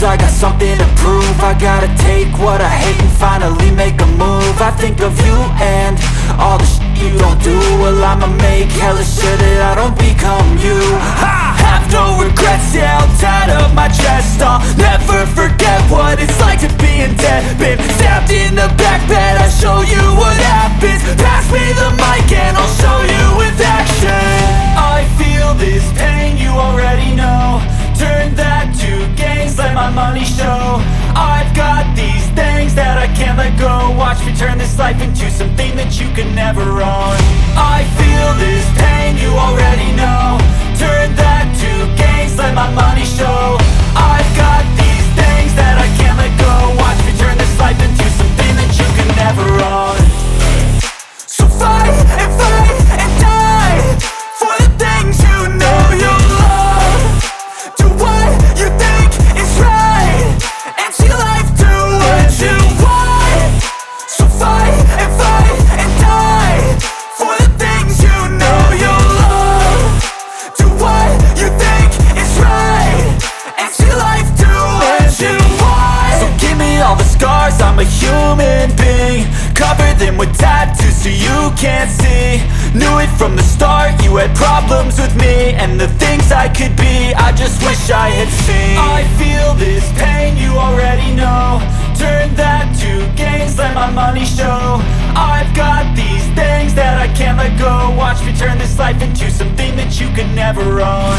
I got something to prove. I gotta take what I hate and finally make a move. I think of you and all the shit you don't do. Well, I'ma make hella sure that I don't become you. I have no regrets, yeah, I'll tie up my chest. I'll never forget what it's like to be in debt. Been stabbed in the back bed, I'll show you what happens. Pass me the mic and I'll show you with action. I feel this pain, you already know. Turn that to gains, let my money show. I've got these things that I can't let go. Watch me turn this life into something that you can never own. I feel this pain, you already know. Turn that to gains, let my money show. I've got these things that I can't let go. Watch me turn this life into something that you can never own. So fight and die for the things you know you love. Do what you think is right and see life do what you want. So fight and die for the things you know you love. Do what you think is right and see life do what you want. So give me all the scars, I'm a human being. Cover them with tattoos so you can't see. Knew it from the start, you had problems with me and the things I could be, I just wish I had seen. I feel this pain, you already know. Turn that to gains, let my money show. I've got these things that I can't let go. Watch me turn this life into something that you can never own.